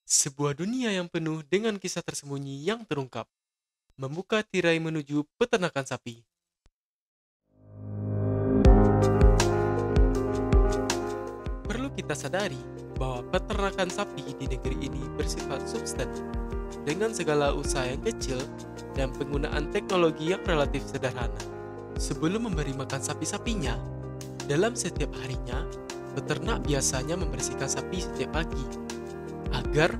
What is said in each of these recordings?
Sebuah dunia yang penuh dengan kisah tersembunyi yang terungkap, membuka tirai menuju peternakan sapi. Perlu kita sadari bahwa peternakan sapi di negeri ini bersifat substan, dengan segala usaha yang kecil dan penggunaan teknologi yang relatif sederhana. Sebelum memberi makan sapi-sapinya, dalam setiap harinya, peternak biasanya membersihkan sapi setiap pagi, agar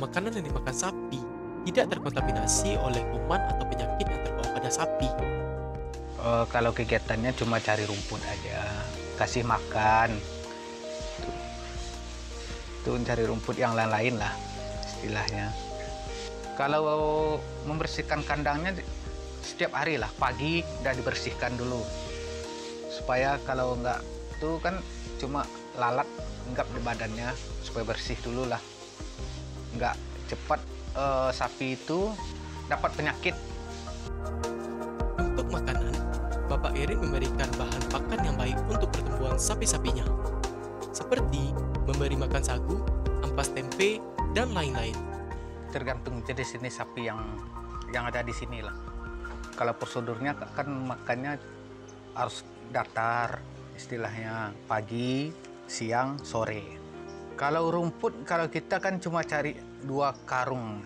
makanan yang dimakan sapi tidak terkontaminasi oleh kuman atau penyakit yang terbawa pada sapi. Kalau kegiatannya cuma cari rumput aja, kasih makan, tuh cari rumput yang lain-lain lah istilahnya. Kalau membersihkan kandangnya setiap hari lah, pagi udah dibersihkan dulu. Supaya kalau nggak tuh kan cuma lalat enggak di badannya, supaya bersih dulu lah. Nggak cepat sapi itu dapat penyakit. Untuk makanan, Bapak Irin memberikan bahan pakan yang baik untuk pertumbuhan sapi-sapinya, seperti memberi makan sagu, ampas tempe, dan lain-lain. Tergantung jenis ini sapi yang ada di sini lah. Kalau prosedurnya kan makannya harus datar, istilahnya pagi, siang, sore. Kalau rumput, kalau kita kan cuma cari 2 karung.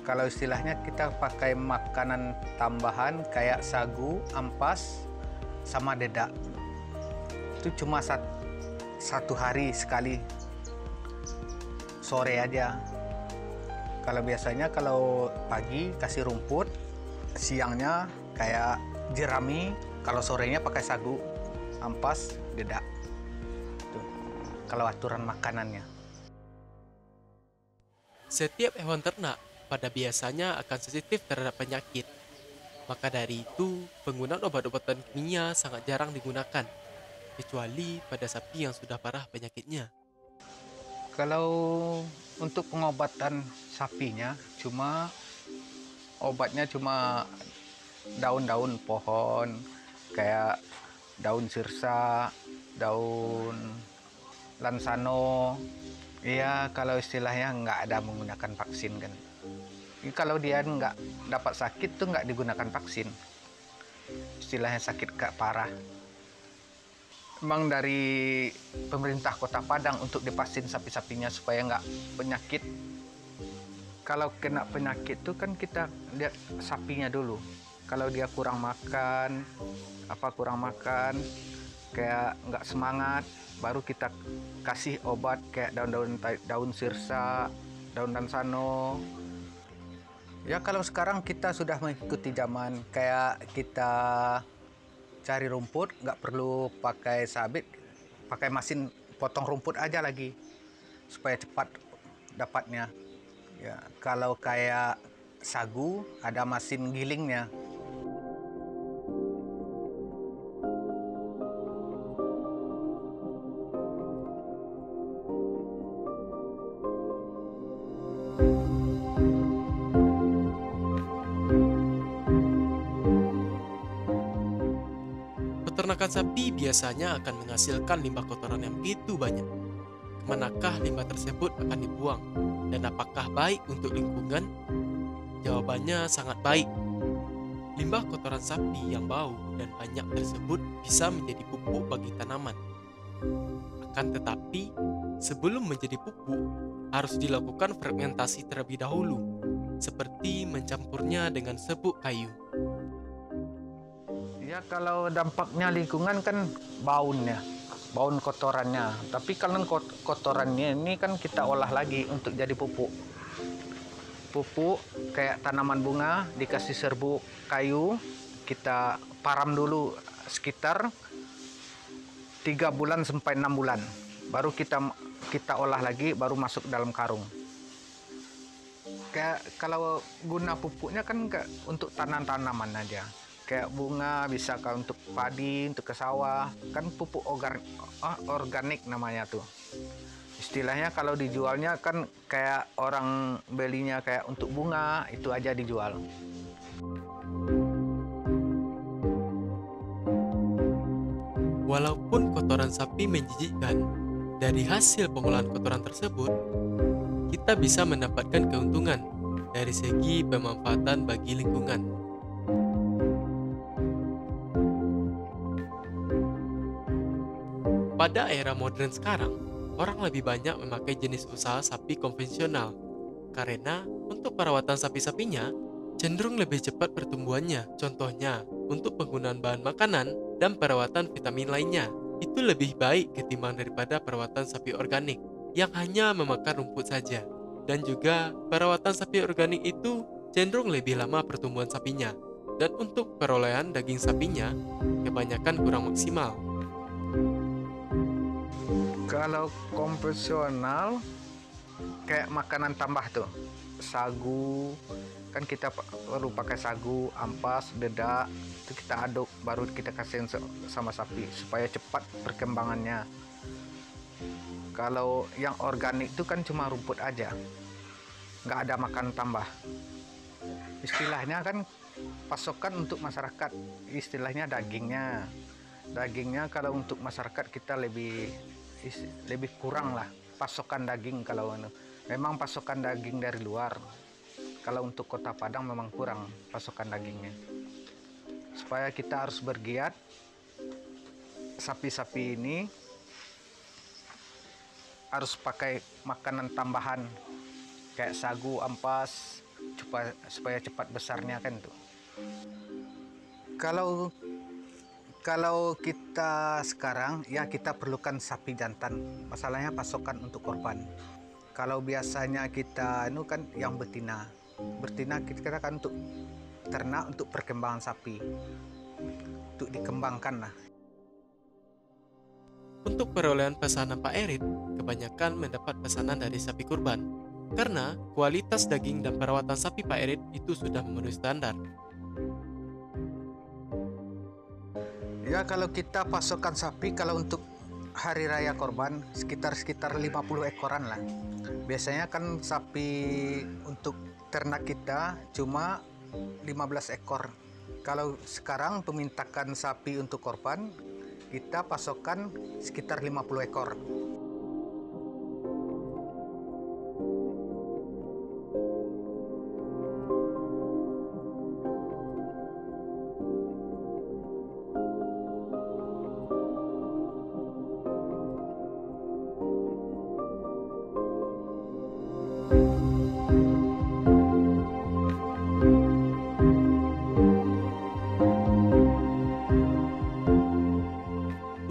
Kalau istilahnya kita pakai makanan tambahan kayak sagu, ampas, sama dedak. Itu cuma satu hari sekali, sore aja. Kalau biasanya kalau pagi kasih rumput, siangnya kayak jerami, kalau sorenya pakai sagu, ampas, dedak. Tuh, kalau aturan makanannya. Setiap hewan ternak pada biasanya akan sensitif terhadap penyakit. Maka dari itu, penggunaan obat-obatan kimia sangat jarang digunakan, kecuali pada sapi yang sudah parah penyakitnya. Kalau untuk pengobatan sapinya, obatnya cuma daun-daun pohon, kayak daun sirsa, daun lansano. Iya, kalau istilahnya nggak ada menggunakan vaksin kan. Kalau dia nggak dapat sakit tuh nggak digunakan vaksin. Istilahnya sakit gak parah. Emang dari pemerintah Kota Padang untuk divaksin sapi-sapinya supaya nggak penyakit. Kalau kena penyakit tuh kan kita lihat sapinya dulu. Kalau dia kurang makan, kayak nggak semangat, baru kita kasih obat kayak daun sirsa, daun lansano. Ya kalau sekarang kita sudah mengikuti zaman, kayak kita cari rumput, nggak perlu pakai sabit, pakai mesin potong rumput aja lagi, supaya cepat dapatnya. Ya, kalau kayak sagu, ada mesin gilingnya. Peternakan sapi biasanya akan menghasilkan limbah kotoran yang begitu banyak. Kemanakah limbah tersebut akan dibuang? Dan apakah baik untuk lingkungan? Jawabannya sangat baik. Limbah kotoran sapi yang bau dan banyak tersebut bisa menjadi pupuk bagi tanaman. Akan tetapi, sebelum menjadi pupuk, harus dilakukan fermentasi terlebih dahulu, seperti mencampurnya dengan serbuk kayu. Ya kalau dampaknya lingkungan kan baun kotorannya. Tapi kalau kotorannya ini kan kita olah lagi untuk jadi pupuk. Pupuk kayak tanaman bunga dikasih serbuk kayu, kita param dulu sekitar 3 bulan sampai 6 bulan. Baru kita olah lagi, baru masuk dalam karung. Kayak kalau guna pupuknya kan untuk tanaman aja. Kayak bunga bisa untuk padi, untuk ke sawah, kan pupuk organik namanya tuh. Istilahnya kalau dijualnya kan kayak orang belinya kayak untuk bunga, itu aja dijual. Walaupun kotoran sapi menjijikkan, dari hasil pengolahan kotoran tersebut, kita bisa mendapatkan keuntungan dari segi pemanfaatan bagi lingkungan. Pada era modern sekarang, orang lebih banyak memakai jenis usaha sapi konvensional karena untuk perawatan sapi-sapinya cenderung lebih cepat pertumbuhannya. Contohnya, untuk penggunaan bahan makanan dan perawatan vitamin lainnya, itu lebih baik ketimbang daripada perawatan sapi organik yang hanya memakan rumput saja. Dan juga, perawatan sapi organik itu cenderung lebih lama pertumbuhan sapinya. Dan untuk perolehan daging sapinya, kebanyakan kurang maksimal. Kalau konvensional kayak makanan tambah tuh, sagu, kan kita perlu pakai sagu, ampas, dedak, itu kita aduk baru kita kasihin sama sapi supaya cepat perkembangannya. Kalau yang organik itu kan cuma rumput aja, nggak ada makan tambah. Istilahnya kan pasokan untuk masyarakat, istilahnya dagingnya kalau untuk masyarakat kita lebih kurang lah pasokan daging. Kalau memang pasokan daging dari luar, kalau untuk Kota Padang memang kurang pasokan dagingnya. Supaya kita harus bergiat, sapi-sapi ini harus pakai makanan tambahan kayak sagu, ampas, supaya cepat besarnya kan tuh. Kalau kita sekarang ya kita perlukan sapi jantan, masalahnya pasokan untuk korban. Kalau biasanya kita kan yang betina kita kan untuk ternak, untuk perkembangan sapi, untuk dikembangkan lah. Untuk perolehan pesanan Pak Erit, kebanyakan mendapat pesanan dari sapi kurban karena kualitas daging dan perawatan sapi Pak Erit itu sudah memenuhi standar. Ya kalau kita pasokan sapi, kalau untuk hari raya korban sekitar 50 ekoran lah. Biasanya kan sapi untuk ternak kita cuma 15 ekor. Kalau sekarang pemintakan sapi untuk korban, kita pasokan sekitar 50 ekor.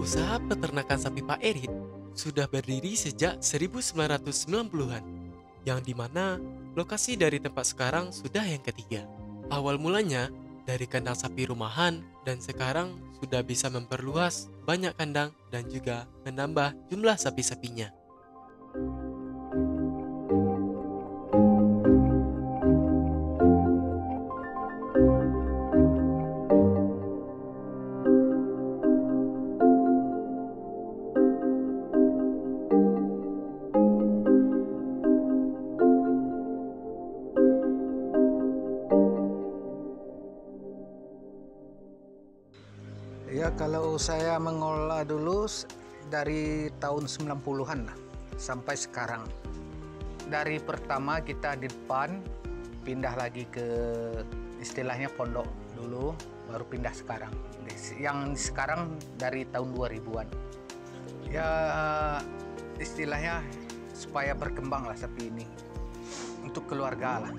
Usaha peternakan sapi Pak Erit sudah berdiri sejak 1990-an, yang dimana lokasi dari tempat sekarang sudah yang ketiga. Awal mulanya dari kandang sapi rumahan dan sekarang sudah bisa memperluas banyak kandang dan juga menambah jumlah sapi-sapinya. Ya kalau saya mengolah dulu dari tahun 90-an lah sampai sekarang. Dari pertama kita di depan, pindah lagi ke istilahnya pondok dulu, baru pindah sekarang. Yang sekarang dari tahun 2000-an. Ya istilahnya supaya berkembang lah sapi ini untuk keluarga lah.